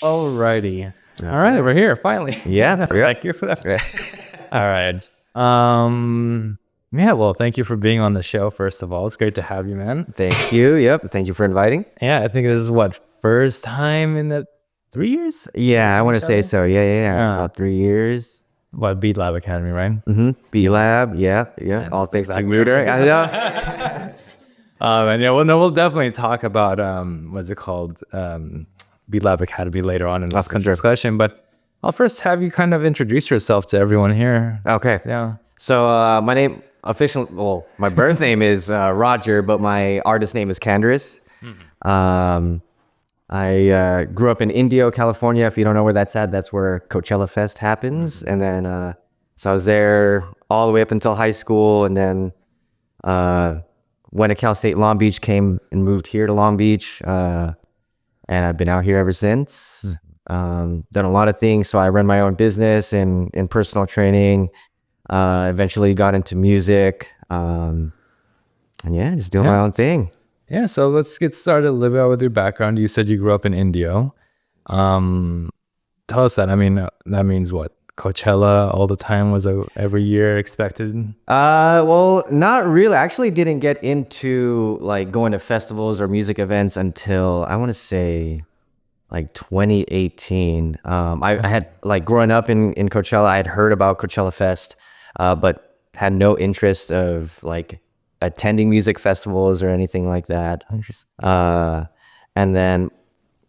Alrighty. All right, we're here finally. Yeah. Thank you for that. All right. Yeah, well, thank you for being on the show, first of all. It's great to have you, man. Thank you. Yep. Thank you for inviting. Yeah, I think this is what, first time in the 3 years? Yeah, I want to say so. Yeah. About 3 years. What, Beat Lab Academy, right? B Lab. Yeah. All things to Mooder. And yeah, well, no, we'll definitely talk about what's it called, Beat Lab Academy later on in this discussion. But I'll first have you kind of introduce yourself to everyone here. Okay. Yeah. So my name, my birth name is Roger, but my artist name is Kanderous. I grew up in Indio, California. If you don't know where that's at, that's where Coachella Fest happens. And then, so I was there all the way up until high school. And then went to Cal State Long Beach, came and moved here to Long Beach. And I've been out here ever since. Done a lot of things. So I run my own business and personal training. Eventually got into music. And yeah, just doing my own thing. Yeah, so let's get started a little bit with your background. You said you grew up in Indio. Tell us that. I mean, that means what? Coachella all the time was every year expected? Well, not really. I actually didn't get into like going to festivals or music events until I want to say like 2018. I had like growing up in Coachella, I had heard about Coachella Fest, but had no interest of like attending music festivals or anything like that. And then,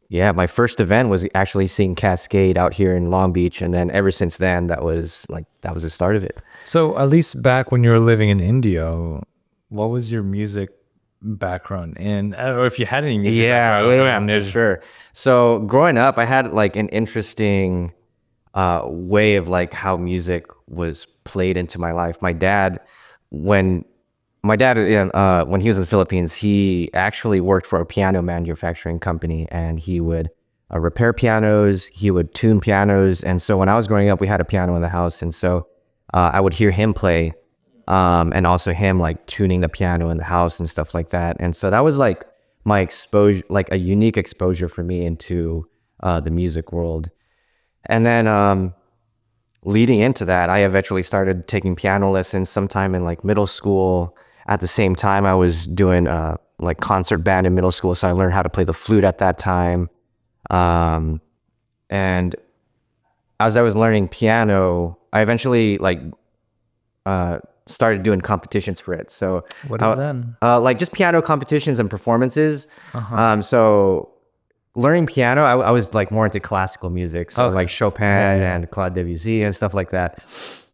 yeah, my first event was actually seeing Cascade out here in Long Beach. And then ever since then, that was the start of it. So at least back when you were living in Indio, what was your music background in, or if you had any music background? Yeah, sure. So growing up, I had like an interesting way of like how music was played into my life. My dad, when he was in the Philippines, he actually worked for a piano manufacturing company, and he would repair pianos, he would tune pianos. And so when I was growing up, we had a piano in the house. And so I would hear him play, and also him like tuning the piano in the house and stuff like that. And so that was like my exposure, like a unique exposure for me into the music world. And then leading into that, I eventually started taking piano lessons sometime in like middle school. At the same time, I was doing like concert band in middle school, so I learned how to play the flute at that time. And as I was learning piano, I eventually like started doing competitions for it. So what is that? Like just piano competitions and performances. So learning piano, I was like more into classical music, so like Chopin and Claude Debussy and stuff like that.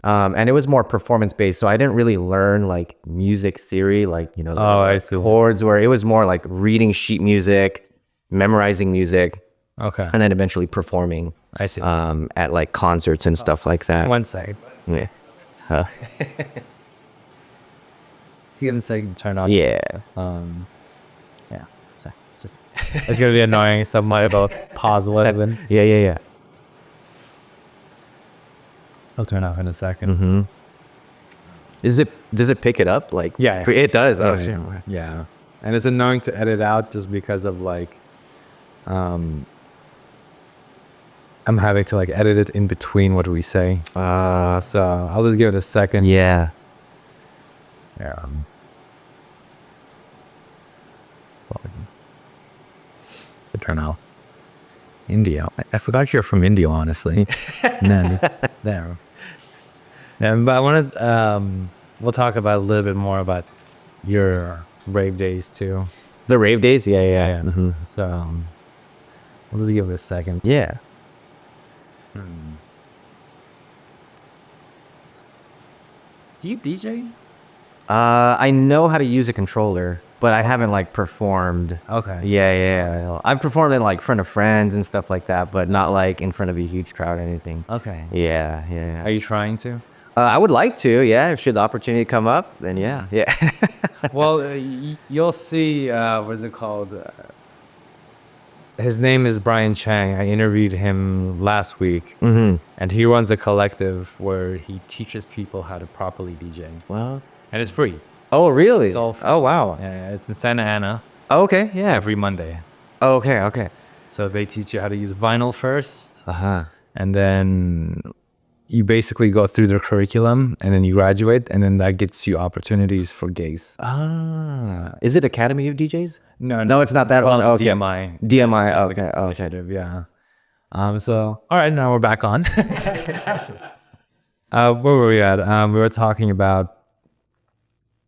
And it was more performance based, so I didn't really learn like music theory, like I see. chords. Where it was more like reading sheet music, memorizing music, and then eventually performing. I see. At like concerts and stuff like that. One second. Yeah. See if I can turn on. Yeah. Yeah. So it's just it's gonna be annoying. Somewhat about pause 11. Yeah. I'll turn off in a second. Does it pick it up? Like it does. Oh shit. Yeah. And it's annoying to edit out just because of like I'm having to like edit it in between what we say. So I'll just give it a second. Yeah. Turn off. Indio. I forgot you're from Indio, honestly. There. And but I wanted we'll talk about a little bit more about your rave days too. The rave days? Yeah. So we'll just give it a second. Yeah. Do you DJ? I know how to use a controller, but I haven't like performed. Okay. Yeah. I've performed in like front of friends and stuff like that, but not like in front of a huge crowd or anything. Okay. Yeah. Are you trying to? I would like to, yeah. Should the opportunity come up, then yeah. Well, you'll see, what is it called? His name is Brian Chang. I interviewed him last week, and he runs a collective where he teaches people how to properly DJ. Well, and it's free. Oh, really? It's all free. Oh, wow. Yeah, it's in Santa Ana. Oh, okay, yeah. Every Monday. Oh, okay. So they teach you how to use vinyl first, Uh-huh. and then you basically go through their curriculum, and then you graduate, and then that gets you opportunities for gigs. Ah. Is it Academy of DJs? No, No, it's not that one. Okay. DMI. DMI. Music Okay. Okay. Initiative, yeah. So all right, now we're back on. Where were we at? We were talking about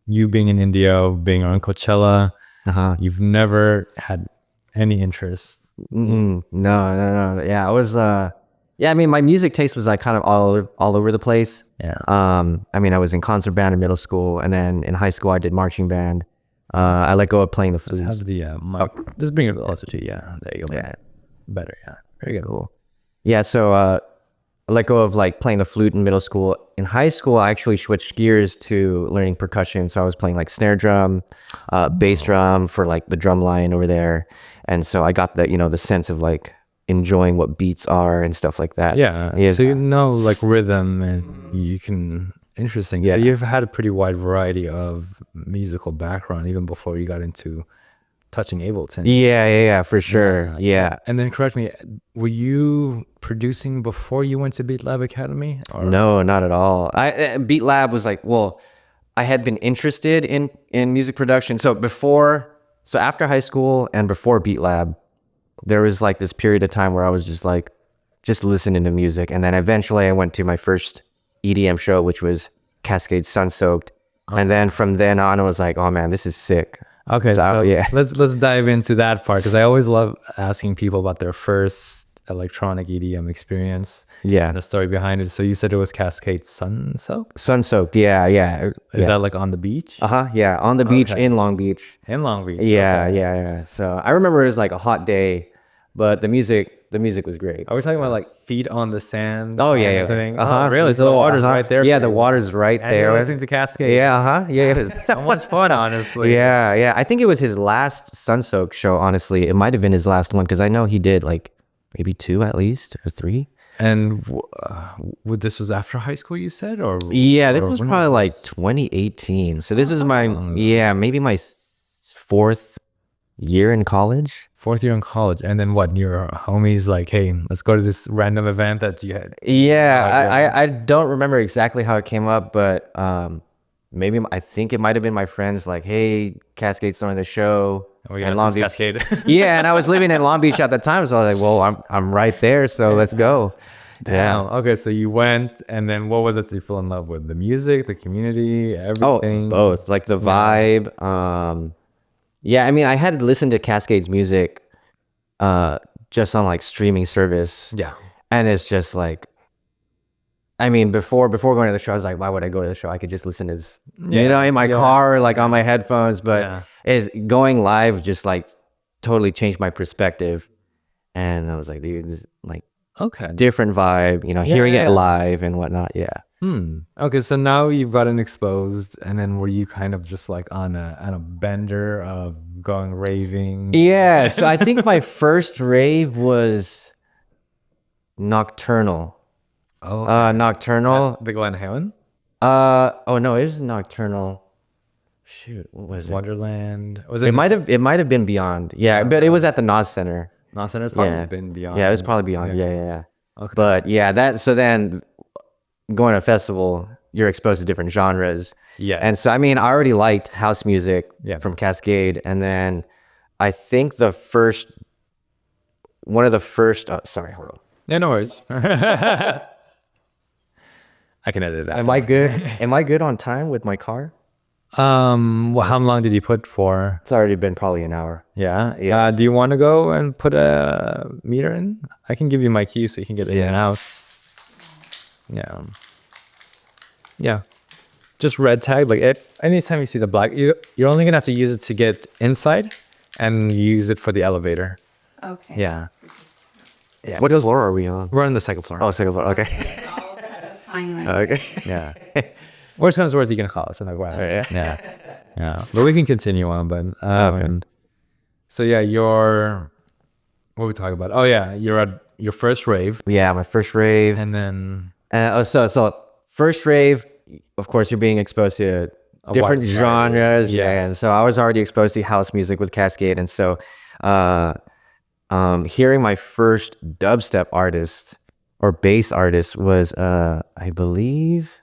you being in India, being on Coachella. Uh-huh. You've never had any interest. No, no, no. Yeah, I was. Yeah, I mean, my music taste was like kind of all over the place. Yeah. I mean, I was in concert band in middle school, and then in high school I did marching band. I let go of playing the flute. Let's have the mic. Just bring it closer to you. Yeah, there you go. Yeah. Better. Yeah. Very good. Cool. Yeah, so I let go of like playing the flute in middle school. In high school, I actually switched gears to learning percussion. So I was playing like snare drum, bass drum for like the drum line over there. And so I got the, the sense of like enjoying what beats are and stuff like that. Yeah. So you know like rhythm and you can, interesting. Yeah. You've had a pretty wide variety of musical background even before you got into touching Ableton. Yeah, for sure. Yeah. And then correct me, were you producing before you went to Beat Lab Academy? Or? No, not at all. Beat Lab was like, well, I had been interested in music production. So after high school and before Beat Lab, there was like this period of time where I was just listening to music. And then eventually I went to my first EDM show, which was Cascade Sun Soaked. And then from then on, I was like, oh man, this is sick. Okay, so yeah. Let's dive into that part because I always love asking people about their first electronic EDM experience. Yeah, and the story behind it. So you said it was Cascade Sun Soaked? Sun Soaked, yeah. Is that like on the beach? Yeah, on the beach in Long Beach. In Long Beach. Yeah. So I remember it was like a hot day, but the music was great. Are we talking about like feet on the sand? Oh yeah. Everything. Really? So the water's right there. Yeah, the water's right and there. You're listening to Cascade. Yeah, Yeah, it was so much fun, honestly. Yeah. I think it was his last Sun Soaked show. Honestly, it might have been his last one because I know he did like maybe 2 at least or 3. And this was after high school, you said, or yeah, this was probably like 2018. So this was maybe my 4th year in college. 4th year in college. And then what, your homies like, hey, let's go to this random event that you had? Yeah, I don't remember exactly how it came up, but maybe I think it might have been my friends like, hey, Cascade's throwing the show. And Long Beach. Cascade. Yeah, and I was living in Long Beach at the time, so I was like, well, I'm right there, so let's go. Damn. Yeah. Okay, so you went, and then what was it that you fell in love with? The music, the community, everything? Oh, both. Like the vibe. Yeah, I mean, I had listened to Cascade's music just on like streaming service. Yeah. And it's just like, I mean, before going to the show, I was like, why would I go to the show? I could just listen to this, in my car, like on my headphones. But going live just like totally changed my perspective. And I was like, dude, this is like different vibe, hearing it live and whatnot. Yeah. Okay, so now you've gotten exposed, and then were you kind of just like on a bender of going raving? Yeah, so I think my first rave was Nocturnal. Oh, Nocturnal. The Glen Helen? Oh no, it was Nocturnal. Shoot, what was it? Wonderland. Was it? It might have been Beyond. Yeah, but it was at the Nas Center. Nas Center's probably been Beyond. Yeah, it was probably Beyond. Yeah. Okay. But yeah, so then going to a festival, you're exposed to different genres. Yeah. And so I mean, I already liked house music from Cascade, and then I think one of the first. Oh, sorry, hold on. Yeah, no worries. I can edit that. Am I good? Am I good on time with my car? Well, how long did you put for? It's already been probably an hour. Yeah. Do you want to go and put a meter in? I can give you my key so you can get in and out. Yeah. Just red tag. Like anytime you see the black, you're only gonna have to use it to get inside, and use it for the elevator. Okay. Yeah. What floor are we on? We're on the second floor. Oh, second floor. Okay. Fine. Okay. Yeah. Worst comes to worst, you can call us. Yeah. But we can continue on. But so yeah, what are we talking about? Oh yeah, you're at your first rave. Yeah, my first rave. And then so first rave, of course, you're being exposed to different genres. Yes. Yeah, and so I was already exposed to house music with Cascade, and so hearing my first dubstep artist or bass artist was, I believe,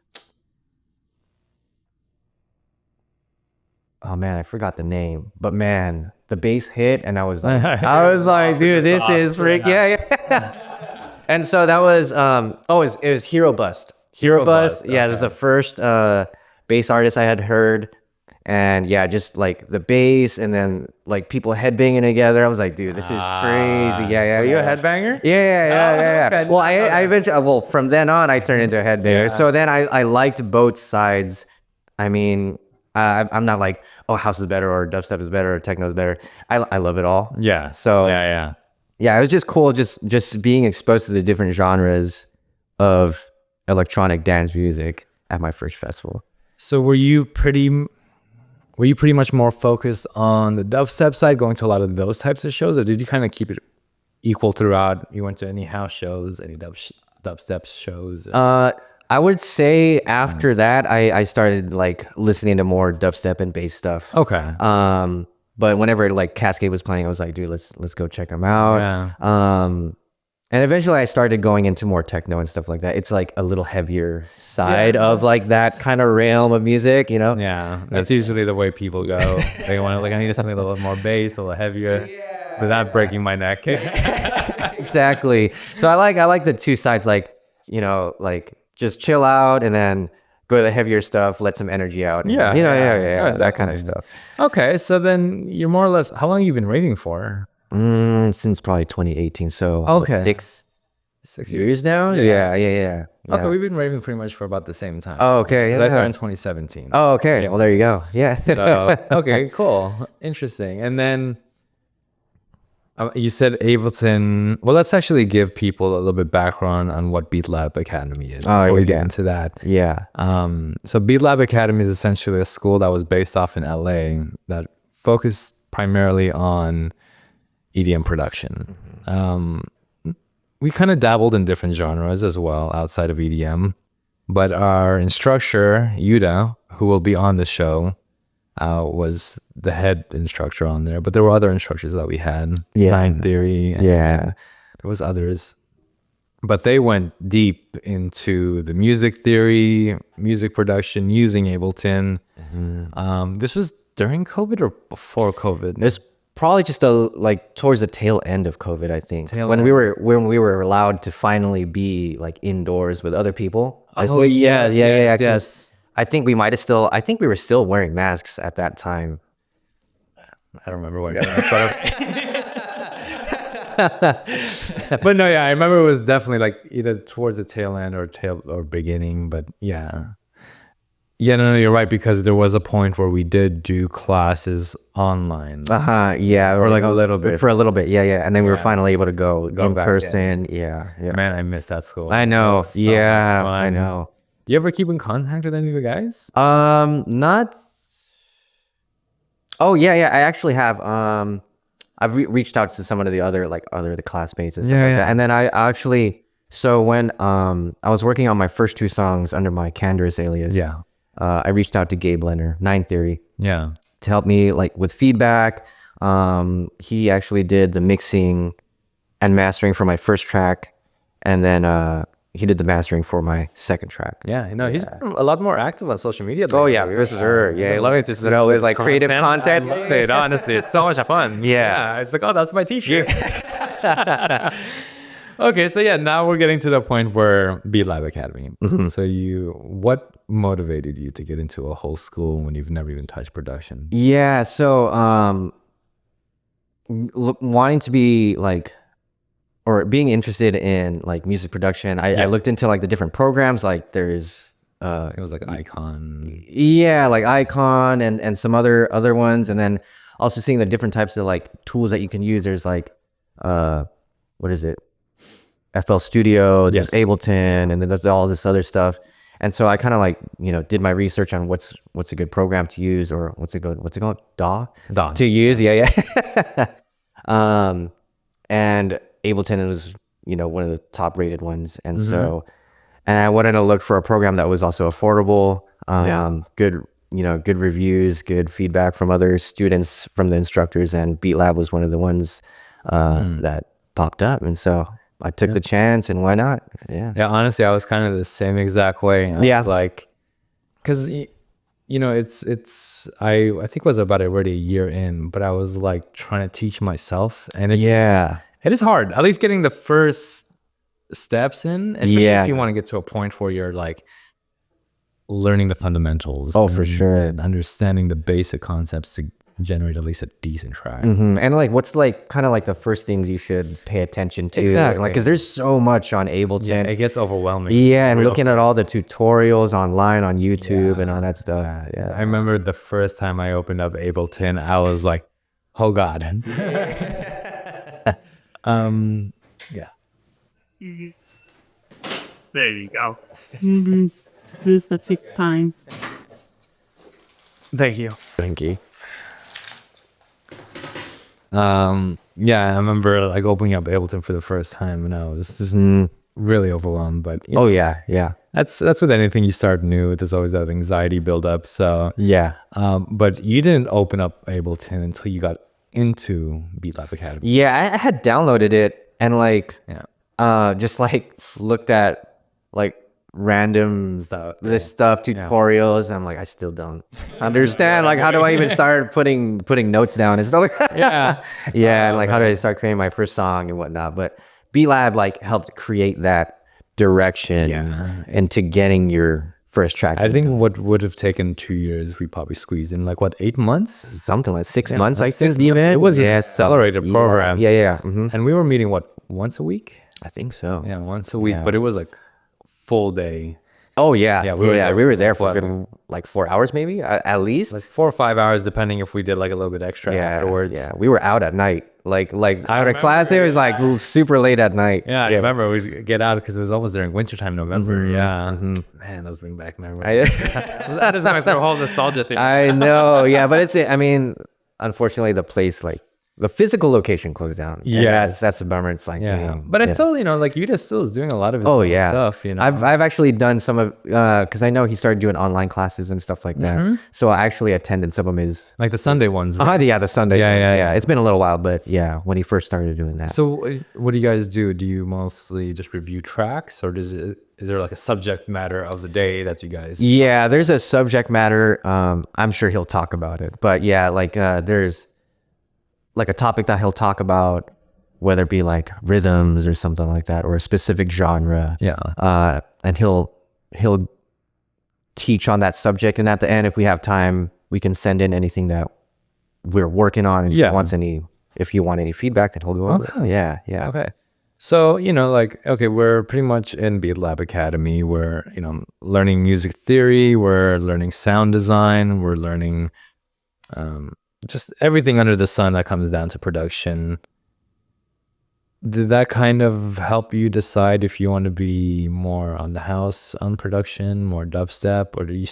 oh man, I forgot the name, but man, the bass hit, and I was like, dude, this is freak, yeah. And so that was, it was Hero Bust. Hero Bust, yeah, it was the first bass artist I had heard. And yeah, just like the bass and then like people headbanging together. I was like, dude, this is crazy. Yeah. Were you a headbanger? Yeah. Well, I eventually, from then on, I turned into a headbanger. So then I liked both sides. I mean, I'm not like, oh, house is better or dubstep is better or techno is better. I love it all. Yeah. So yeah. Yeah, it was just cool just being exposed to the different genres of electronic dance music at my first festival. So were you pretty much more focused on the dubstep side, going to a lot of those types of shows, or did you kind of keep it equal throughout? You went to any house shows, any dubstep shows? I would say after that, I started like listening to more dubstep and bass stuff. Okay. But whenever like Cascade was playing, I was like, dude, let's go check them out. Yeah. And eventually I started going into more techno and stuff like that. It's like a little heavier side of like that kind of realm of music, you know? Yeah, that's usually the way people go. They want to like, I need something a little more bass, a little heavier, without breaking my neck. Exactly. So I like the two sides, like, you know, like just chill out and then go to the heavier stuff, let some energy out. Yeah. Yeah, that kind of stuff. Okay, so then you're more or less, how long have you been raving for? Since probably 2018. So okay, 6 years now. Yeah. Okay, we've been raving pretty much for about the same time. Oh, okay. I started in 2017. Oh, okay. Well, there you go. Yeah. Okay, cool, interesting. And then you said Ableton. Well, let's actually give people a little bit background on what Beat Lab Academy is before we get into that. Yeah. So Beat Lab Academy is essentially a school that was based off in LA that focused primarily on EDM production. We kind of dabbled in different genres as well outside of EDM, but our instructor, Yuda, who will be on the show, was the head instructor on there, but there were other instructors that we had. Nine Theory. And there was others, but they went deep into the music theory, music production using Ableton. This was during COVID or before COVID? It's probably just like towards the tail end of COVID, I think. When we were allowed to finally be like indoors with other people. Yes. I think we were still wearing masks at that time. I don't remember what. But no, yeah, I remember it was definitely like either towards the tail end or beginning. But yeah, no, you're right, because there was a point where we did do classes online. Yeah, or like a little bit for a little bit. Yeah, and then we were finally able to go in back person. Yeah. Man, I miss that school. I know. I know. Do you ever keep in contact with any of the guys? Not. Oh yeah. I actually have. I've reached out to some of the other the classmates and stuff like that. And then I actually, so when I was working on my first two songs under my Kanderous alias. I reached out to Gabe Leonard, Nine Theory. To help me like with feedback. He actually did the mixing and mastering for my first track, and then he did the mastering for my second track. He's a lot more active on social media. Oh yeah, for sure. Yeah, I love it. Just with like creative content. I love it, honestly. It's so much fun. It's like, oh, that's my t-shirt. Okay, so now we're getting to the point where Beat Lab Academy. So what motivated you to get into a whole school when you've never even touched production? Yeah, so wanting to be like, or being interested in like music production, I looked into like the different programs. Like there's it was like Icon. Like Icon and some other ones, and then also seeing the different types of like tools that you can use. There's like what is it? FL Studio, there's Ableton, and then there's all this other stuff. And so I kind of like, did my research on what's a good program to use, or what's it called? DAW to use. And Ableton was, one of the top rated ones. And so, and I wanted to look for a program that was also affordable, good, good reviews, good feedback from other students, from the instructors, and Beat Lab was one of the ones that popped up, and so I took the chance, and why not? Yeah. Yeah, honestly, I was kind of the same exact way. I was like, because I think it was about already a year in, but I was like trying to teach myself, and it is hard. At least getting the first steps in, especially if you want to get to a point where you're like learning the fundamentals. Oh, for sure. And understanding the basic concepts to generate at least a decent track. And like, what's like kind of like the first things you should pay attention to? Exactly. Like, because there's so much on Ableton. Yeah, it gets overwhelming. Yeah, and looking at all the tutorials online on YouTube and all that stuff. Yeah. I remember the first time I opened up Ableton, I was like, oh God. Yeah. There you go. This that take time. Thank you. Thank you. Yeah, I remember like opening up Ableton for the first time, and I was just really overwhelmed. But Oh yeah. that's with anything you start new. There's always that anxiety build up. So Yeah. but you didn't open up Ableton until you got into BeatLab Academy. Yeah, I had downloaded it and like Yeah. just like looked at like random Stuff. tutorials. I'm like, I still don't understand. Like, how do I even start putting notes down and stuff like that? Yeah, and like how do I start creating my first song and whatnot? But B-Lab like helped create that direction into getting your first track. I think what would have taken 2 years, we probably squeezed in like what, 8 months? something like 6 months, I like think. 6 months. It was an accelerated program. Yeah. And we were meeting what, once a week? I think so. Yeah, once a week. But it was like full day. Oh yeah, Yeah, we were there for what? like 4 hours maybe at least. Like 4 or 5 hours, depending if we did like a little bit extra afterwards. Yeah, we were out at night. Like out of remember, class, it was like super late at night. Yeah, I remember we'd get out because it was almost during wintertime, November. Yeah. Man, those bring back memories. That is going through a whole nostalgia thing. I know, yeah, but I mean, unfortunately, the place, like the physical location closed down. Yeah. that's a bummer. It's like, But it's still, like Yuta still is doing a lot of his oh own yeah, stuff, I've actually done some of because I know he started doing online classes and stuff like that. So I actually attended some of his. like the Sunday ones. Right? Yeah, the Sunday. Yeah. It's been a little while, but yeah, when he first started doing that. So what do you guys do? Do you mostly just review tracks, or is there like a subject matter of the day that you guys? Yeah, there's a subject matter. I'm sure he'll talk about it, but yeah, like there's like a topic that he'll talk about, whether it be like rhythms or something like that, or a specific genre. Yeah. And he'll teach on that subject, and at the end, if we have time, we can send in anything that we're working on. And if you want any feedback, then he'll go over it. Yeah. Okay. So, like, okay, we're pretty much in BeatLab Academy. We're, learning music theory. We're learning sound design. We're learning just everything under the sun that comes down to production. Did that kind of help you decide if you want to be more on the house, on production, more dubstep, or do you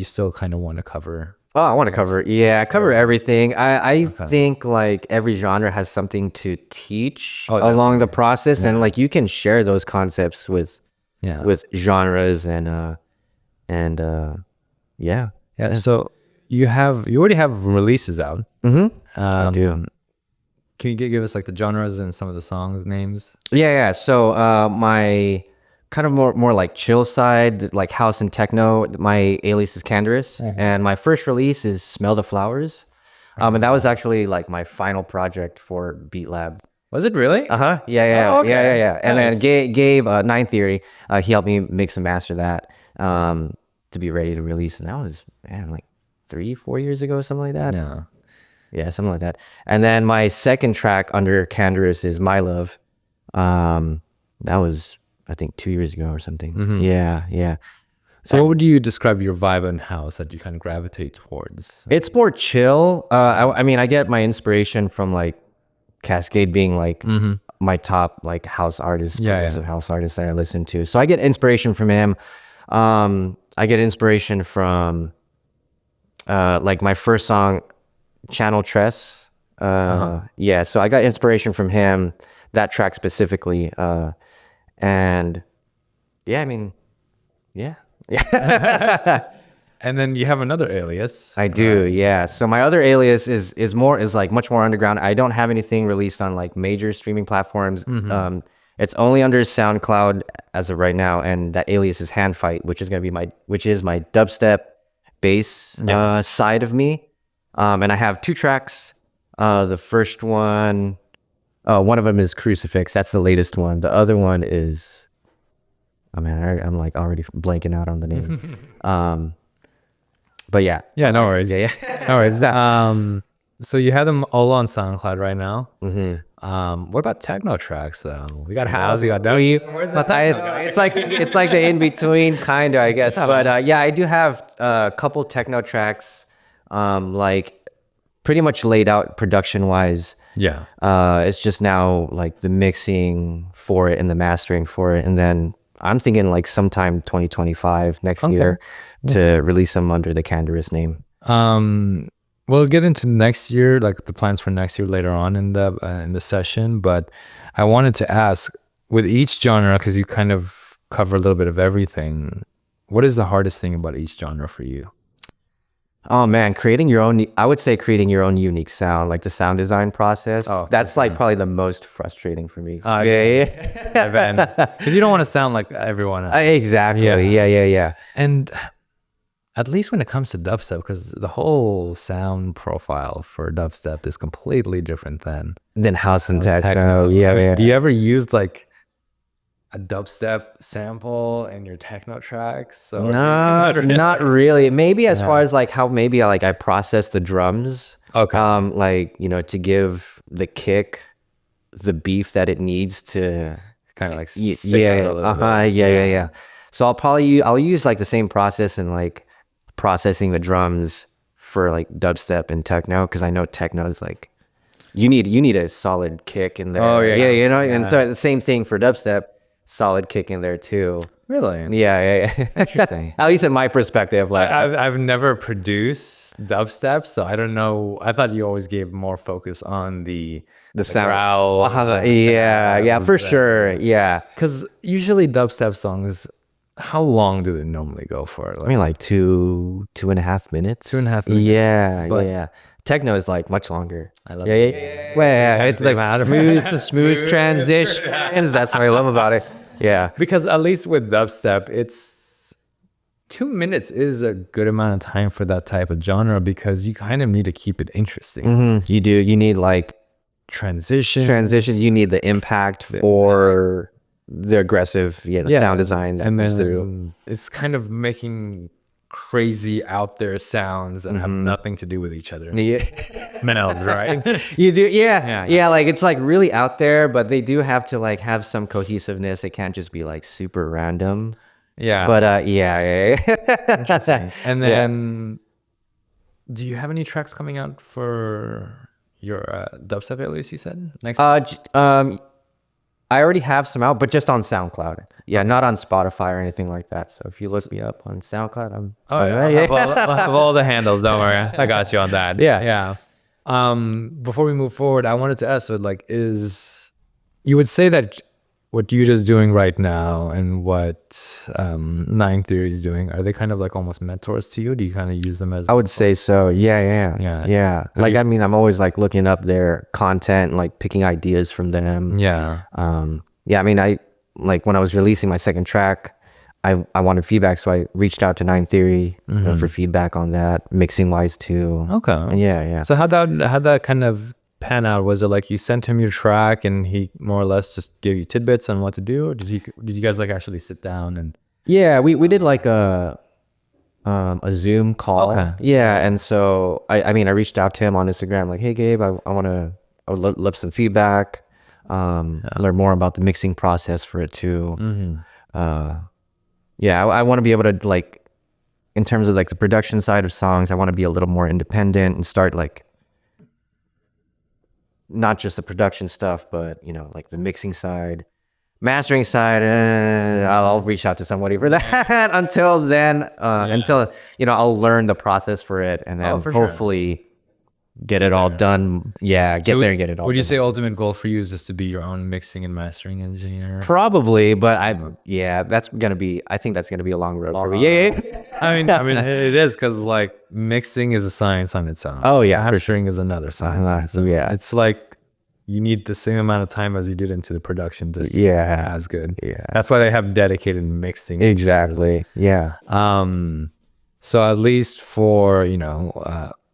still kind of want to cover? Oh, I want to cover everything. I think like every genre has something to teach along the process, and like you can share those concepts with genres and yeah. So you already have releases out. I do. Can you give us like the genres and some of the songs names? Yeah. So my kind of more like chill side, like house and techno, my alias is Kanderous, and my first release is Smell the Flowers. And that was actually like my final project for BeatLab. Was it really? Yeah. Oh, okay. Yeah. And then Gabe, Nine Theory, he helped me mix and master that to be ready to release, and that was like 3-4 years ago, something like that. Yeah, something like that. And then my second track under Kanderous is My Love. That was, I think, 2 years ago or something. Yeah. So what would you describe your vibe in house that you kind of gravitate towards? It's more chill. I mean, I get my inspiration from like Cascade being like my top like house artist, progressive house artist that I listen to. So I get inspiration from him. I get inspiration from like my first song, Channel Tress. Yeah, so I got inspiration from him, that track specifically. And yeah, I mean, yeah. And then you have another alias. I do, yeah. So my other alias is like much more underground. I don't have anything released on like major streaming platforms. It's only under SoundCloud as of right now, and that alias is Hand Fight, which is my dubstep bass side of me. And I have 2 tracks. The first one, one of them is Crucifix. That's the latest one. The other one is, oh man, I'm like already blanking out on the name. But yeah. Yeah, no worries. Yeah. No worries. So you have them all on SoundCloud right now. What about techno tracks though? We got house, we got W. It's like the in between kind of, I guess. But yeah, I do have a couple techno tracks, like pretty much laid out production wise. Yeah. It's just now like the mixing for it and the mastering for it, and then I'm thinking like sometime 2025 next year to release them under the Kanderous name. We'll get into next year, like the plans for next year later on in the session. But I wanted to ask, with each genre, because you kind of cover a little bit of everything, what is the hardest thing about each genre for you? Oh man, I would say creating your own unique sound, like the sound design process. That's like probably the most frustrating for me. Because you don't want to sound like everyone else. Exactly. Yeah. And at least when it comes to dubstep, because the whole sound profile for dubstep is completely different than house and techno. Yeah. Do you ever use like a dubstep sample in your techno tracks? No, not really. Maybe as far as like how maybe I process the drums. Okay. Like, to give the kick the beef that it needs to kind of like yeah. So I'll use like the same process and like processing the drums for like dubstep and techno, because I know techno is like you need a solid kick in there. And so the same thing for dubstep, solid kick in there too. Really? Yeah. Interesting. At least in my perspective, like I've never produced dubstep, so I don't know. I thought you always gave more focus on the sound. growls. Yeah, for sure. Yeah. Because usually dubstep songs, how long do they normally go for? I mean, like 2.5 minutes. 2.5 minutes. Yeah. Techno is like much longer. I love it. Yeah. Well, it's like smooth transitions. That's what I love about it. Yeah. Because at least with dubstep, it's 2 minutes is a good amount of time for that type of genre, because you kind of need to keep it interesting. You do. You need like transitions. You need the impact for the aggressive sound design. And then it's kind of making crazy out there sounds that have nothing to do with each other. Yeah. Meld, right? You do. Yeah. Like it's like really out there, but they do have to like have some cohesiveness. It can't just be like super random. Yeah. But yeah. Interesting. And then do you have any tracks coming out for your dubstep alias, you said? Next I already have some out, but just on SoundCloud. Yeah, not on Spotify or anything like that. So if you look me up on SoundCloud, I'm... I'll have all the handles. Don't worry. I got you on that. Yeah. Before we move forward, I wanted to ask, so like, you would say that what you're just doing right now and what Nine Theory is doing, are they kind of like almost mentors to you? Do you kind of use them as... I would say so. Yeah. Like, I mean, I'm always like looking up their content and like picking ideas from them. Yeah. I mean, I like when I was releasing my second track, I wanted feedback, so I reached out to Nine Theory for feedback on that, mixing wise too. Okay. Yeah. So how'd that kind of pan out? Was it like you sent him your track and he more or less just gave you tidbits on what to do, or did you guys like actually sit down and... Yeah, we did like a Zoom call. Okay. Yeah, and so I mean I reached out to him on Instagram like, hey Gabe, I would love some feedback, learn more about the mixing process for it too. I want to be able to like, in terms of like the production side of songs, I want to be a little more independent and start like not just the production stuff, but like the mixing side, mastering side. I'll reach out to somebody for that. Until then, until I'll learn the process for it, and then hopefully get it all done. Yeah, get there and get it all Would you done. say ultimate goal for you is just to be your own mixing and mastering engineer? Probably, but I think that's gonna be a long road for me. Yeah. I mean, it is because like mixing is a science on its own. Oh, yeah, for mastering is another science. yeah. It's like you need the same amount of time as you did into the production to Yeah. as good. Yeah. That's why they have dedicated mixing. Exactly. Yeah. So at least for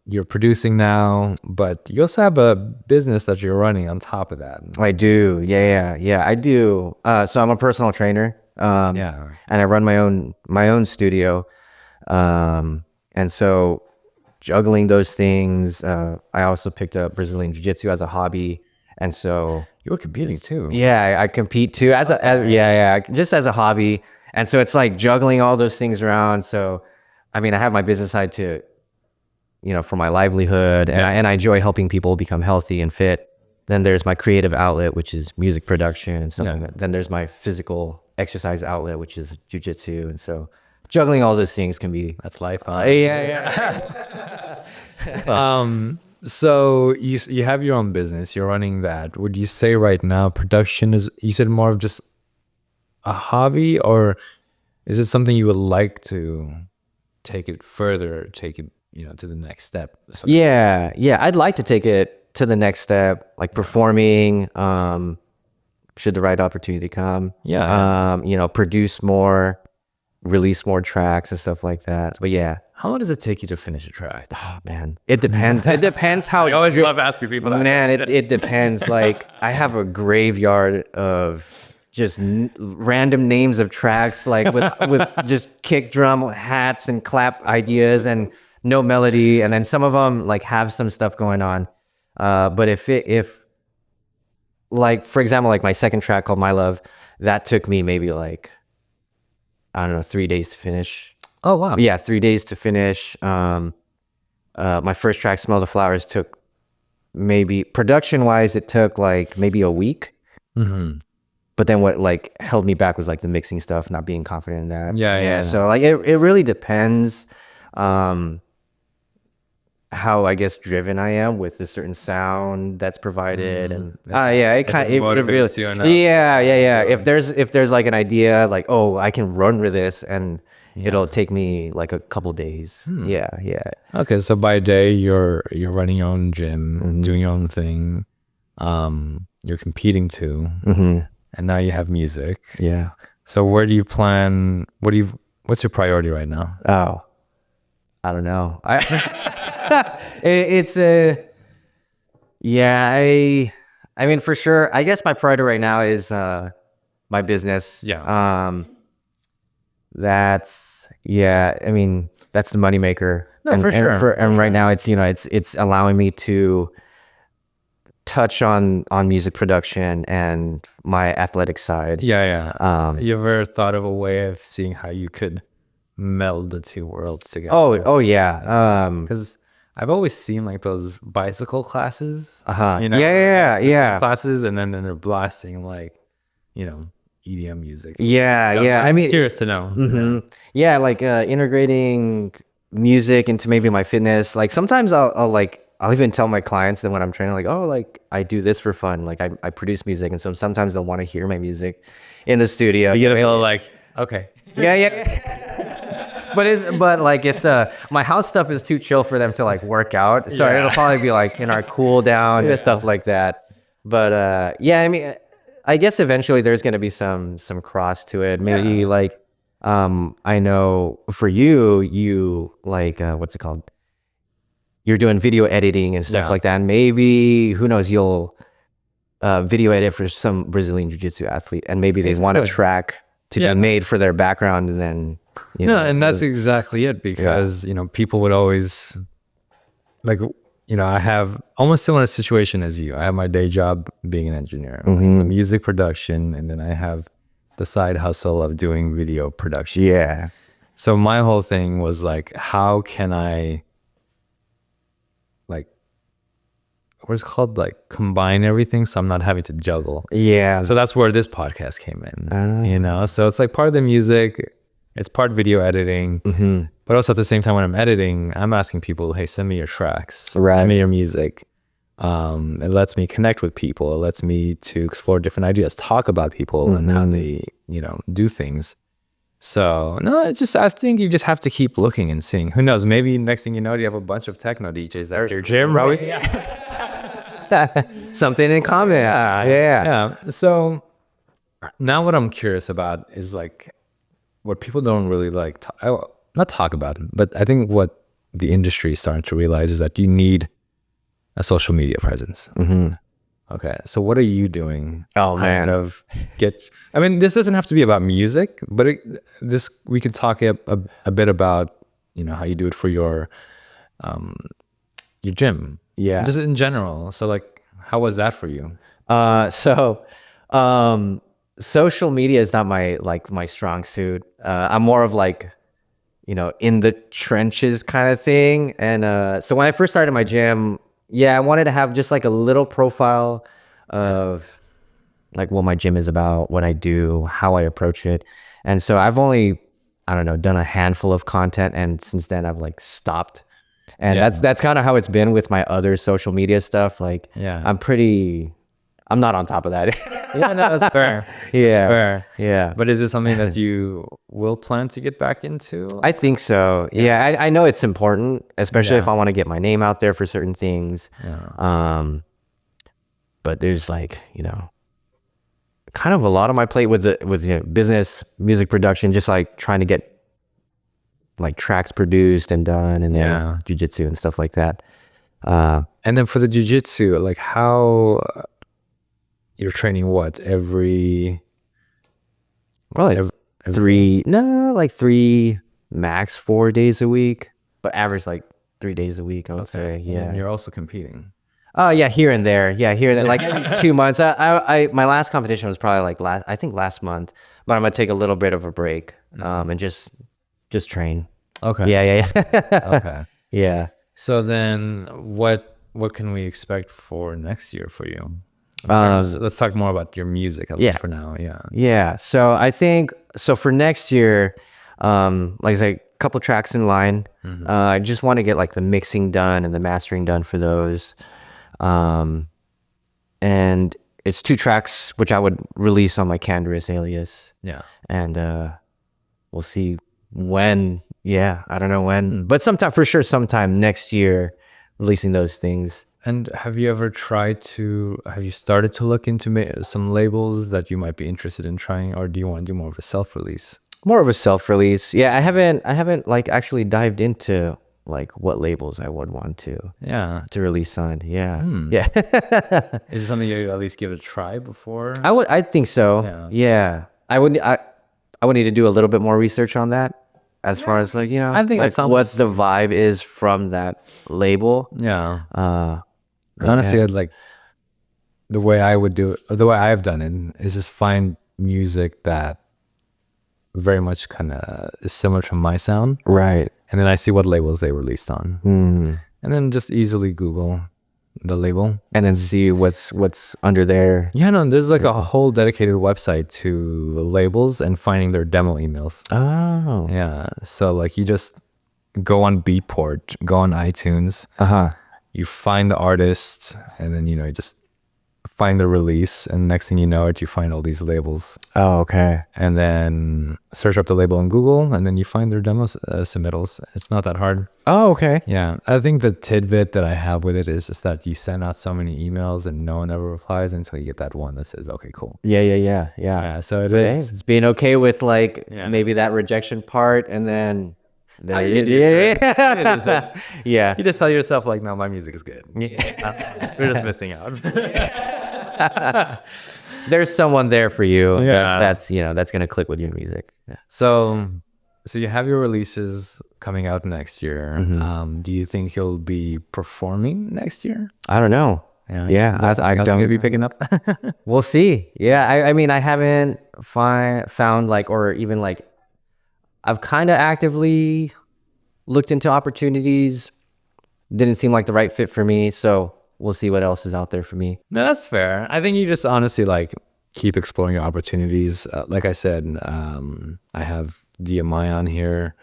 you're producing now, but you also have a business that you're running on top of that. I do. Yeah. I do. So I'm a personal trainer. Yeah. And I run my own studio. And so juggling those things, I also picked up Brazilian Jiu-Jitsu as a hobby. And so You were competing too. yeah, I compete too just as a hobby. And so it's like juggling all those things around. So, I mean, I have my business side to, for my livelihood, and I enjoy helping people become healthy and fit. Then there's my creative outlet, which is music production and stuff like that. Then there's my physical exercise outlet, which is jiu-jitsu. And so juggling all those things can be, That's life. Huh? yeah. So you have your own business. You're running that. Would you say right now production is? You said more of just a hobby, or is it something you would like to take it further, take it to the next step? So Yeah. I'd like to take it to the next step, like performing, should the right opportunity come. Yeah. Produce more, release more tracks and stuff like that. But yeah. How long does it take you to finish a track? Oh, man, it depends. It depends how. I always love asking people that. Man, it depends. Like I have a graveyard of just random names of tracks, like with just kick drum hats and clap ideas and no melody, and then some of them like have some stuff going on. But if like for example, like my second track called My Love, that took me maybe like I don't know 3 days to finish. Oh wow. Yeah, 3 days to finish. My first track, Smell the Flowers, took maybe production-wise, it took like maybe a week. Mm-hmm. But then what like held me back was like the mixing stuff, not being confident in that. Yeah. So like it really depends how I guess driven I am with the certain sound that's provided, and it kind of motivates you enough. Yeah. If there's like an idea like, oh, I can run with this, and it'll take me like a couple days. Yeah. Okay, so by day you're running your own gym, doing your own thing. You're competing too, and now you have music. Yeah. So where do you plan? What's your priority right now? Oh, I don't know. I mean, for sure. I guess my priority right now is my business. Yeah. I mean, that's the moneymaker. No, for sure. And right now it's it's allowing me to touch on music production and my athletic side. Yeah. You ever thought of a way of seeing how you could meld the two worlds together? Oh yeah. Because I've always seen like those bicycle classes. Yeah. Classes, and then they're blasting like, EDM music. Yeah. So I I'm mean, curious to know. yeah, like integrating music into maybe my fitness. Like sometimes I'll even tell my clients that when I'm training, like, oh, like I do this for fun. Like I produce music, and so sometimes they'll want to hear my music in the studio. You gotta feel like, okay. Yeah. But like it's my house stuff is too chill for them to like work out. So it'll probably be like in our cool down and stuff like that. But I mean, I guess eventually there's gonna be some cross to it. Maybe like I know for you like what's it called? You're doing video editing and stuff like that. And maybe who knows, you'll video edit for some Brazilian Jiu-Jitsu athlete, and maybe they want a track to be made for their background, and then and that's exactly it, because people would always like I have almost similar situation as you. I have my day job being an engineer, like music production, and then I have the side hustle of doing video production. Yeah. So my whole thing was like, how can I like what's it called, like combine everything so I'm not having to juggle. Yeah. So that's where this podcast came in. So it's like part of the music, it's part video editing, But also at the same time, when I'm editing, I'm asking people, hey, send me your tracks, Right. send me your music. It lets me connect with people. It lets me to explore different ideas, talk about people and how they, do things. So no, it's just, I think you just have to keep looking and seeing. Who knows? Maybe next thing you know, you have a bunch of techno DJs at your gym, right? Something in common. Yeah. So now what I'm curious about is like what people don't really like, not talk about it, but I think what the industry is starting to realize is that you need a social media presence. Okay, so what are you doing? Oh, man. I mean, this doesn't have to be about music, but we could talk a bit about, how you do it for your gym. Yeah. Just in general. So like, how was that for you? Social media is not my strong suit. I'm more of like, in the trenches kind of thing. And so when I first started my gym, I wanted to have just like a little profile of like what my gym is about, what I do, how I approach it. And so I've only, I don't know, done a handful of content, and since then I've like stopped. And that's kind of how it's been with my other social media stuff. Like, I'm not on top of that. Yeah, no, that's fair. Yeah. That's fair. Yeah. But is it something that you will plan to get back into? I think so. Yeah, I know it's important, especially if I want to get my name out there for certain things. Yeah. But there's like, kind of a lot on my plate with business, music production, just like trying to get like tracks produced and done, and then jiu-jitsu and stuff like that. And then for the jiu-jitsu, like how you're training every three, max 4 days a week, but average like 3 days a week, I would say. Yeah. And you're also competing. Oh yeah, here and there. Yeah, here and there. Like every 2 months. I my last competition was probably like last month, but I'm gonna take a little bit of a break, and just train. Okay. Yeah. Okay. Yeah. So then what can we expect for next year for you? Let's talk more about your music, at least for now. Yeah. So I think for next year, like I said, a couple tracks in line. I just want to get like the mixing done and the mastering done for those. And it's 2 tracks which I would release on my Kanderous alias. Yeah. And we'll see when. Yeah, I don't know when, but sometime next year, releasing those things. And have you started to look into some labels that you might be interested in trying, or do you want to do more of a self-release? More of a self-release. Yeah, I haven't like actually dived into like what labels I would want to release on. Yeah. Yeah. Is it something you at least give it a try before? I think so. Yeah. I would need to do a little bit more research on that, as far as like, I think like what the vibe is from that label. Yeah. Honestly, I'd like the way I would do it, the way I've done it is just find music that very much kind of is similar to my sound. Right. And then I see what labels they released on. And then just easily Google the label. And then see what's under there. Yeah, no, there's like a whole dedicated website to labels and finding their demo emails. Oh. Yeah. So like you just go on Beatport, go on iTunes. You find the artist, and then, you just find the release, and next thing you know it, you find all these labels. Oh, okay. And then search up the label on Google, and then you find their demo submittals. It's not that hard. Oh, okay. Yeah. I think the tidbit that I have with it is just that you send out so many emails and no one ever replies until you get that one that says, okay, cool. Yeah. So But hey, it's being okay with like maybe that rejection part, and then You just tell yourself like, no, my music is good. We're just missing out. There's someone there for you. Yeah. That's gonna click with your music. Yeah. So you have your releases coming out next year. Do you think you'll be performing next year? I don't know. Yeah. I don't gonna be picking up. We'll see. Yeah. I mean, I haven't found like, or even like, I've kind of actively looked into opportunities. Didn't seem like the right fit for me. So we'll see what else is out there for me. No, that's fair. I think you just honestly like keep exploring your opportunities. Like I said, I have DMI on here,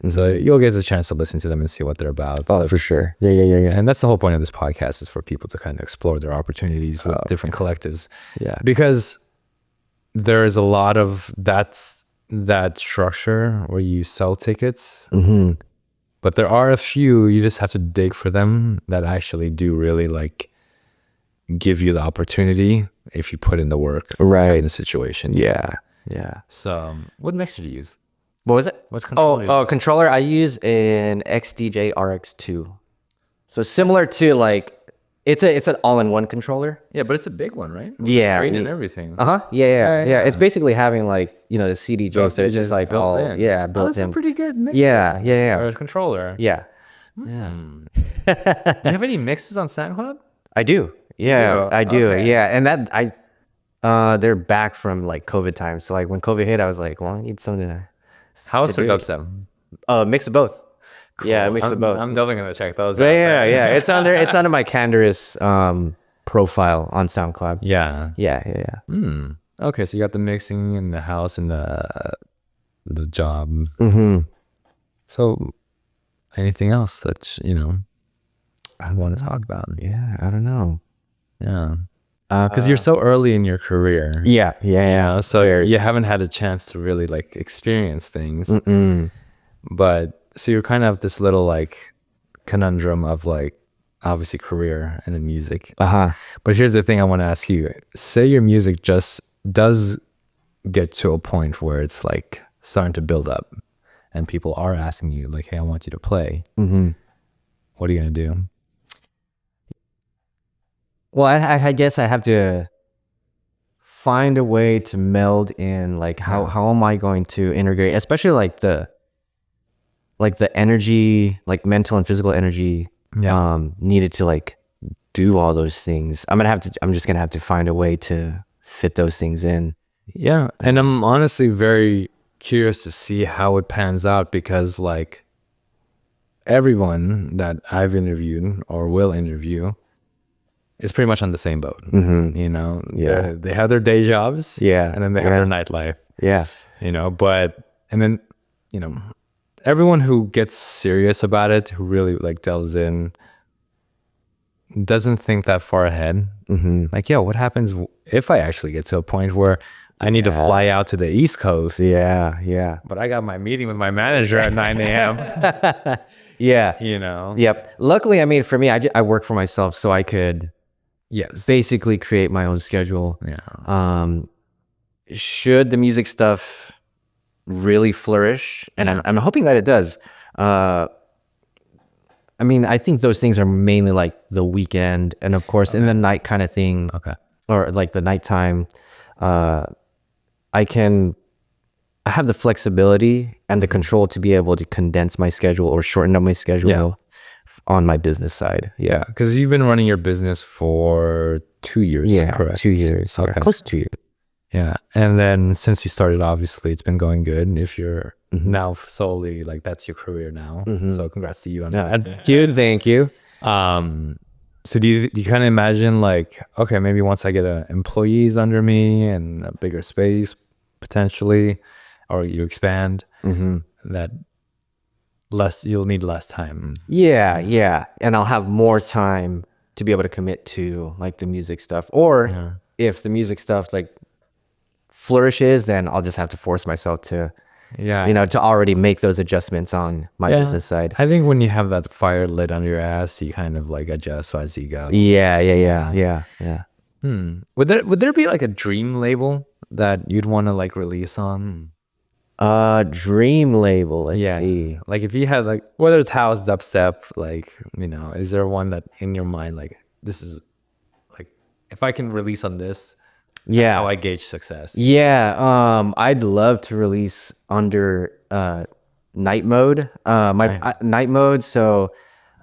So you'll get a chance to listen to them and see what they're about. Oh, for sure. Yeah. And that's the whole point of this podcast, is for people to kind of explore their opportunities with different collectives. Yeah. Because there is a lot of that structure where you sell tickets, but there are a few, you just have to dig for them, that actually do really like give you the opportunity if you put in the work in a situation. Yeah. So what mixer do you use? What was it? What controller do you use? Controller. I use an XDJ RX2. So similar to like, it's an all-in-one controller. Yeah, but it's a big one, right? With Yeah. the screen and everything. Yeah. It's basically having like, the CD joystick. It's just like built all, in. built Oh, that's in. a pretty good mixer. Yeah. Or a controller. Yeah. Do you have any mixes on SoundCloud? I do. Yeah, do? I do. Okay. Yeah, and they're back from like COVID times. So like when COVID hit, I was like, well, I need something to How's do your it. dubstep? Mix of both. Yeah, a mix of both. I'm definitely gonna check those out. Yeah. It's under my Kanderous profile on SoundCloud. Yeah. Yeah. Okay, so you got the mixing in the house and the job. So anything else that I want to talk about? Yeah, I don't know. Yeah. Because you're so early in your career. Yeah. So you haven't had a chance to really like experience things. But so you're kind of this little like conundrum of like obviously career and then music. But here's the thing I want to ask you. Say your music just does get to a point where it's like starting to build up and people are asking you like, hey, I want you to play. What are you going to do? Well, I guess I have to find a way to meld in like how am I going to integrate, especially like the energy, like mental and physical energy needed to like do all those things. I'm just gonna have to find a way to fit those things in. Yeah. And I'm honestly very curious to see how it pans out, because like everyone that I've interviewed or will interview is pretty much on the same boat. They have their day jobs, and then they have their nightlife, and then everyone who gets serious about it, who really like delves in, doesn't think that far ahead. Like, what happens if I actually get to a point where I need to fly out to the East Coast? But I got my meeting with my manager at 9 a.m. Yep. Luckily, I mean, for me, I work for myself, so I could basically create my own schedule. Should the music stuff really flourish, and I'm hoping that it does. I mean, I think those things are mainly like the weekend and of course in the night kind of thing. Or like the nighttime. I have the flexibility and the control to be able to condense my schedule or shorten up my schedule on my business side. Yeah, because you've been running your business for 2 years, correct? 2 years. Okay. Close to 2 years. Yeah, and then since you started, obviously it's been going good. If you're now solely like that's your career now, so congrats to you on that. Dude, thank you. So do you kind of imagine like, okay, maybe once I get employees under me and a bigger space potentially, or you expand, that you'll need less time. Yeah. And I'll have more time to be able to commit to like the music stuff. Or if the music stuff like flourishes, then I'll just have to force myself to to already make those adjustments on my business side. I think when you have that fire lit under your ass, you kind of like adjust as you go. Yeah. Would there be like a dream label that you'd want to like release on? Dream label. Let's see. Like if you had like, whether it's house, dubstep, like, is there one that in your mind, like this is like, if I can release on this, that's how I gauge success. I'd love to release under night mode. Night mode. So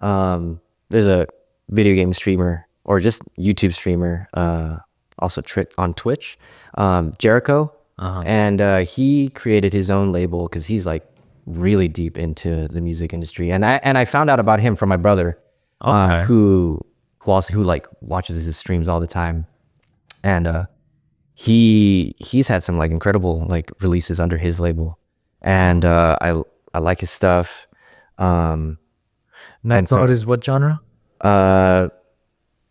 there's a video game streamer or just YouTube streamer, also on Twitch, Jericho. And he created his own label because he's like really deep into the music industry. And I found out about him from my brother, who like watches his streams all the time. And he's had some like incredible like releases under his label. And I I like his stuff. Night so- Mode is what genre?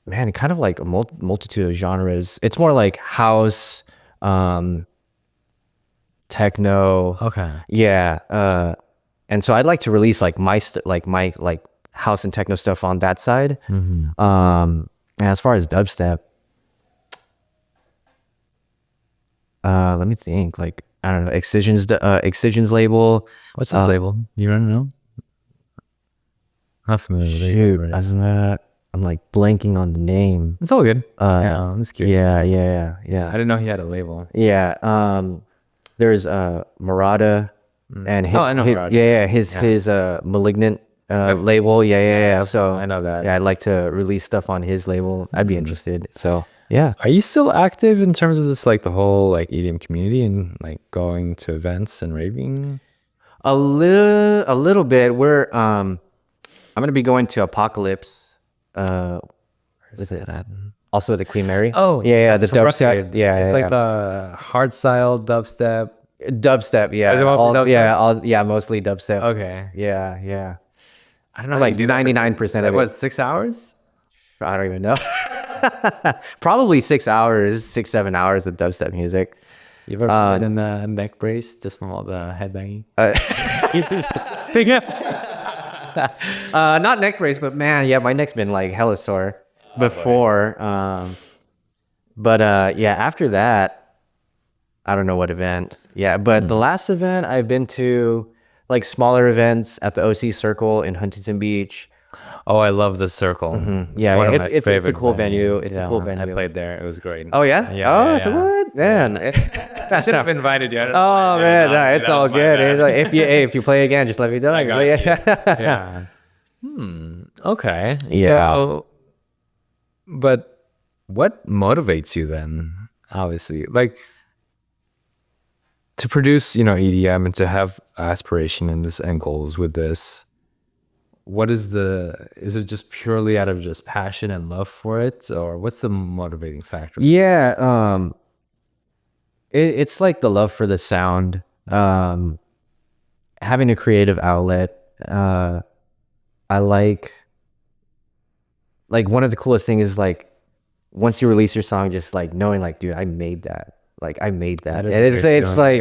Man, kind of like a multitude of genres. It's more like house, techno. Okay. Yeah. And so I'd like to release like my house and techno stuff on that side. And as far as dubstep, let me think. Like, I don't know, Excision's label. What's his label? You don't know? Not familiar with it. Shoot, I'm like blanking on the name. It's all good. Yeah, I'm just curious. Yeah. I didn't know he had a label. Yeah. There's Murata and his, I know Murata. his Malignant label. Yeah. So I know that. Yeah, I'd like to release stuff on his label. I'd be interested. So yeah. Are you still active in terms of this, like the whole like EDM community and like going to events and raving? A little bit. I'm gonna be going to Apocalypse. Where's it at? Also at the Queen Mary. Oh, yeah, the it's from dubstep. Rugged. Yeah, It's yeah, like the hard style dubstep. dubstep. Yeah, Is it mostly dubstep? Yeah, mostly dubstep. Okay. Yeah. I don't know. Like 99% of it. What, 6 hours? I don't even know. Probably 6 hours, 7 hours of dubstep music. You ever been in the neck brace just from all the headbanging? Not neck brace, but man, yeah, my neck's been like hella sore before. But yeah, after that, I don't know what event. Yeah, but the last event I've been to, like smaller events at the OC Circle in Huntington Beach. Oh, I love the Circle. Yeah, one of it's my a favorite cool venue. venues. It's a cool venue. I played there. It was great. Oh yeah? Yeah. So what? Man. I should have invited you. Oh man, no, it's all good. It's like, if you play again, just let me know. I got you. Yeah. Okay. Yeah. So, but what motivates you then? Obviously, like to produce, EDM and to have aspiration and this end goals with this. What is it just purely out of just passion and love for it, or what's the motivating factor? Yeah, it's like the love for the sound, having a creative outlet. I like one of the coolest things is like once you release your song, just like knowing like, dude, I made that. Like I made that. That is And a it's great like,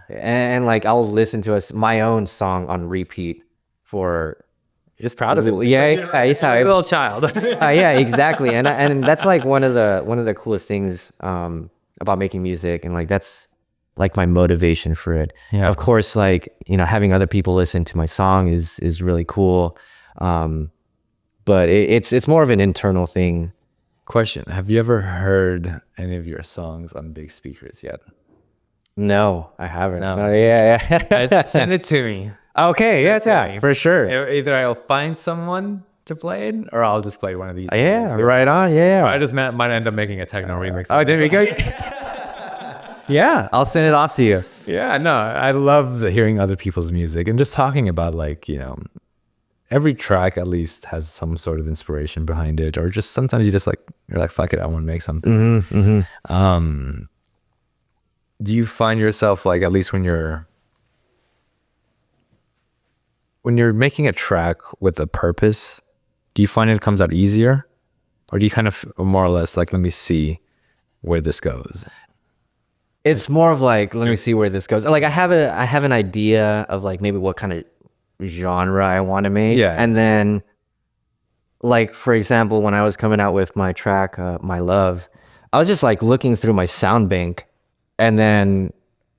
feeling. and like I'll listen to my own song on repeat for. Just proud of it. Yeah, it's how a little child. yeah, exactly, and that's like one of the coolest things about making music, and like that's like my motivation for it. Yeah. Of course, like having other people listen to my song is really cool, but it's more of an internal thing. Question: have you ever heard any of your songs on big speakers yet? No, I haven't. No. No, yeah. Send it to me. Okay, yeah, for sure. Either I'll find someone to play it, or I'll just play one of these. Yeah, right on. Yeah. I just might end up making a techno remix. Oh, there we go. Yeah, I'll send it off to you. Yeah, no, I love hearing other people's music and just talking about like, every track at least has some sort of inspiration behind it, or just sometimes you're like, fuck it, I want to make something. Do you find yourself like, at least when you're making a track with a purpose, do you find it comes out easier, or do you kind of more or less like, let me see where this goes? It's more of like, let me see where this goes. Like I have an idea of like maybe what kind of genre I want to make. Yeah. And then like, for example, when I was coming out with my track, My Love, I was just like looking through my sound bank, and then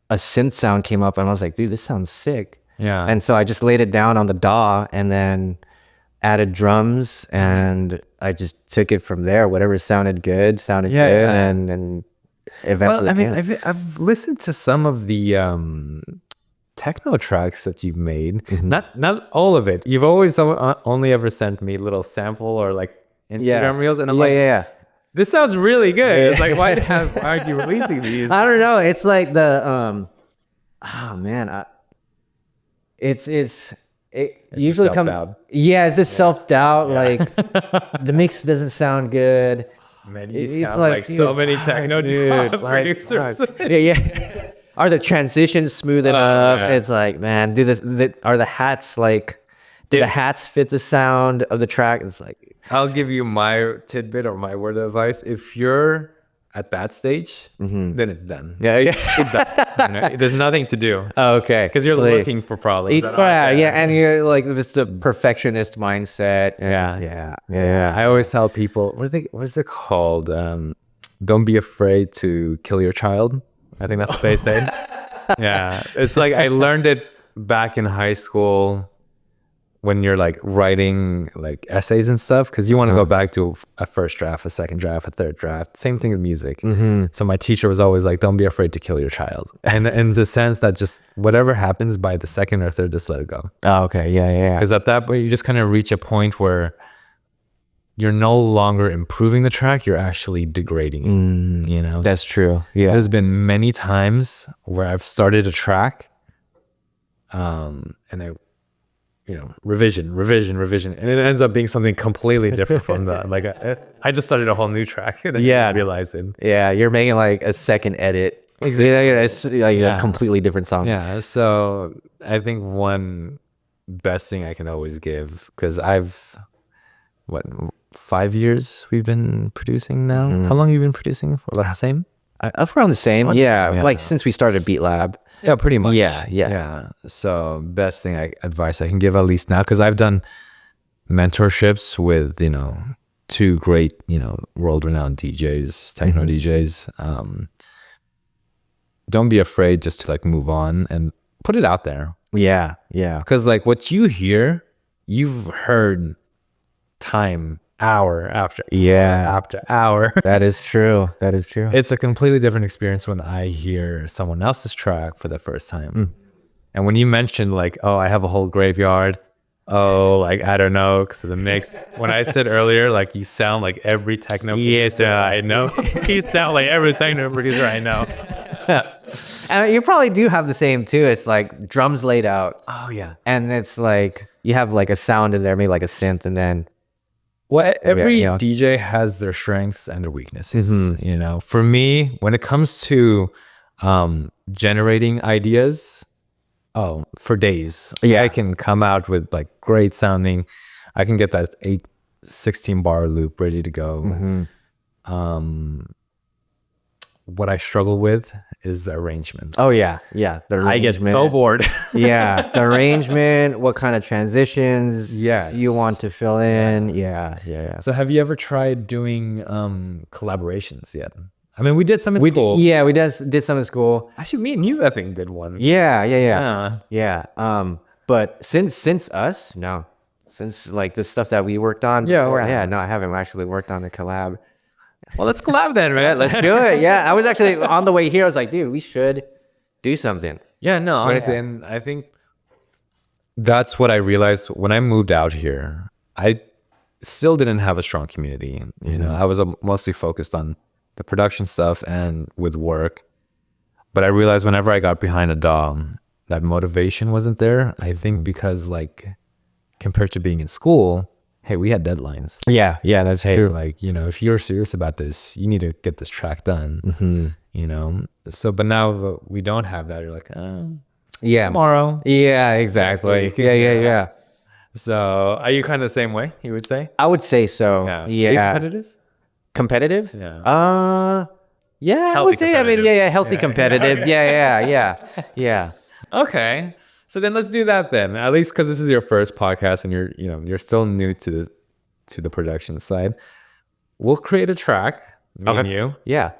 a synth sound came up and I was like, dude, this sounds sick. Yeah. And so I just laid it down on the DAW and then added drums, and I just took it from there. Whatever sounded good. Yeah. And eventually. Well, I mean, I've listened to some of the techno tracks that you've made. Not all of it. You've always only ever sent me little sample or like Instagram reels, and I'm like, this sounds really good. It's like, why aren't you releasing these? I don't know. It's like the oh man, it usually comes. Yeah, it's this self-doubt. Like the mix doesn't sound good. Man, you sound like so many techno dude, producers. yeah. Are the transitions smooth enough? yeah. It's like, man, are the hats like, do the hats fit the sound of the track? It's like, I'll give you my tidbit or my word of advice. If you're at that stage, then it's done. yeah, yeah. It's done. You know, there's nothing to do Okay. because you're Like, looking for problems. that aren't yeah, there. yeah, and you're like, this the perfectionist mindset. Yeah. I always tell people, what's it called? Don't be afraid to kill your child. I think that's what they say. Yeah. It's like I learned it back in high school when you're like writing like essays and stuff, because you want to go back to a first draft, a second draft, a third draft. Same thing with music. So my teacher was always like, don't be afraid to kill your child. And in the sense that just whatever happens by the second or third, just let it go. Oh, okay. Yeah. Because at that point, you just kind of reach a point where you're no longer improving the track, you're actually degrading it. You know, That's true. Yeah. there's been many times where I've started a track, and I, revision, and it ends up being something completely different from that. Like I just started a whole new track, and then Yeah. I realized it. Yeah, you're making like a second edit. Exactly. It's like a completely different song. Yeah, so I think one best thing I can always give, because I've 5 years we've been producing now. How long have you been producing for? About the same? Up around the same. Yeah, Yeah. like since we started Beat Lab. Yeah, pretty much. Yeah. So best thing advice I can give, at least now, because I've done mentorships with two great world-renowned DJs, techno DJs. Don't be afraid just to like move on and put it out there, Yeah. because like what you hear, you've heard time, hour after after hour. That is true. It's a completely different experience when I hear someone else's track for the first time. And when you mentioned like, oh, I have a whole graveyard, oh, like I don't know, because of the mix. When I said earlier, like you sound like every techno producer I know. You sound like every techno producer I know. And you probably do have the same too. It's like drums laid out. Oh yeah. And it's like you have like a sound in there, maybe like a synth, and then Well, every yeah. DJ has their strengths and their weaknesses. For me, when it comes to generating ideas, for days, I can come out with like great sounding. I can get that 16 bar loop ready to go. What I struggle with is the arrangement. oh yeah. The I get arrangement. so bored. Yeah, the arrangement, what kind of transitions Yes. you want to fill in. Yeah. So have you ever tried doing collaborations yet? I mean, we did some in school. We did some in school. Actually, me and you, I think, did one. Yeah. But since like the stuff that we worked on. Yeah, before, yeah. no, I haven't actually worked on the collab. Well, let's collab then, right? Let's do it. Yeah, I was actually on the way here. I was like, dude, we should do something. Yeah, no, honestly, and I think that's what I realized when I moved out here. I still didn't have a strong community. I was mostly focused on the production stuff and with work. But I realized whenever I got behind a DAW, that motivation wasn't there. I think because like compared to being in school, hey, we had deadlines. Yeah, that's You're like, if you're serious about this, you need to get this track done. So, but now we don't have that. You're like, tomorrow. Yeah, exactly. Yeah. So, are you kind of the same way? You would say? I would say so. Are Yeah. you competitive? Competitive? Yeah. Yeah, I Healthy would say. I mean, competitive. healthy competitive. Yeah. Okay. So then let's do that then. At least because this is your first podcast and you're still new to the production side. We'll create a track, me and you, Yeah.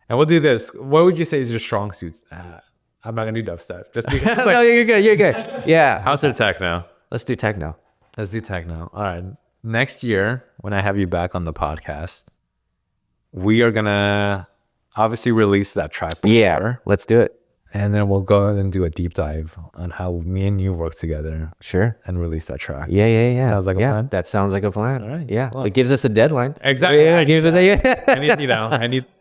and we'll do this. What would you say is your strong suits? I'm not gonna do dubstep. Just because. No, you're good. Yeah. How's the techno? Let's do techno. Let's do techno. All right. Next year, when I have you back on the podcast, we are gonna obviously release that track. Yeah. before, Let's do it. and then we'll go and do a deep dive on how me and you work together Sure. and release that track. Yeah. Sounds like a plan? That sounds like a plan. All right. Yeah. Well- It gives us a deadline. Exactly. Yeah. It gives us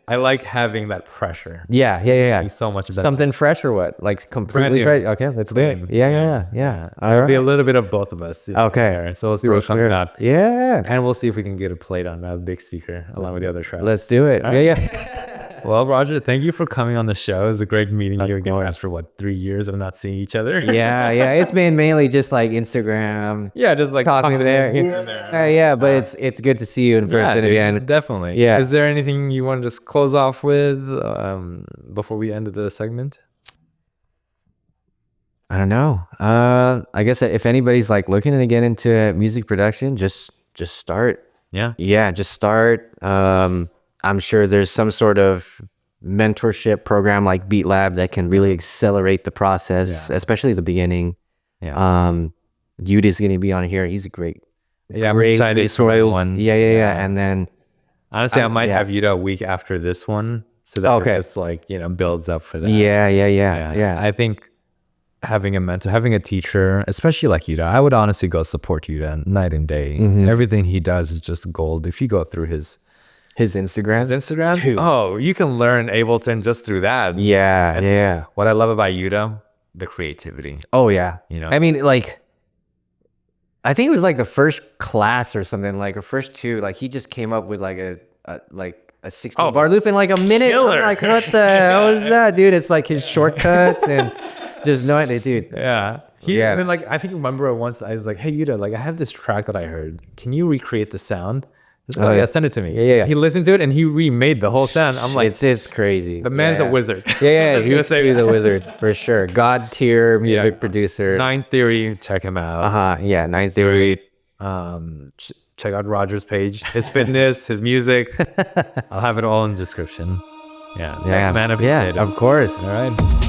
I like having that pressure. Yeah. See so much better. Something fresh or what? Like completely Brand fresh. Okay, let's do it. Clean. Yeah. All Be a right. little bit of both of us. Okay. So we'll see what comes out. Yeah. And we'll see if we can get it played on a big speaker along with the other tracks. Let's do it. Yeah. Well, Roger, thank you for coming on the show. It was a great meeting you again after 3 years of not seeing each other. Yeah, it's been mainly just like Instagram. Yeah, just like Talking there. Yeah, but it's good to see you in person dude, again. definitely. Yeah. Is there anything you want to just close off with before we end the segment? I don't know. I guess if anybody's like looking to get into music production, just start. Yeah. Just start. I'm sure there's some sort of mentorship program like Beat Lab that can really accelerate the process, especially the beginning. Yeah. Yudi's gonna be on here. He's a great I'm excited for that one. Yeah. And then Honestly, I might have you a week after this one, so that it's like builds up for that. Yeah. I think having a mentor, having a teacher, especially like Yuda, I would honestly go support Yuda night and day. Everything he does is just gold. If you go through his Instagram, Dude. You can learn Ableton just through that. Yeah. What I love about Yuda, the creativity. Oh yeah. I mean, like, I think it was like the first class or something, like, or first two, like he just came up with like a 16 bar loop in like a minute. Killer. I'm like, what the hell is that, dude? It's like his shortcuts and just knowing it, dude. Yeah. And then like I think remember once I was like, hey Yuda, like I have this track that I heard. Can you recreate the sound? He's like, yeah, send it to me. Yeah. He listened to it and he remade the whole sound. I'm like, it's crazy. the man's a wizard. Yeah, he's a wizard for sure. God tier music producer. Nine Theory, check him out. Yeah, Nine Theory. Check out Roger's page, his fitness, his music. I'll have it all in the description. Yeah, man, of course. All right.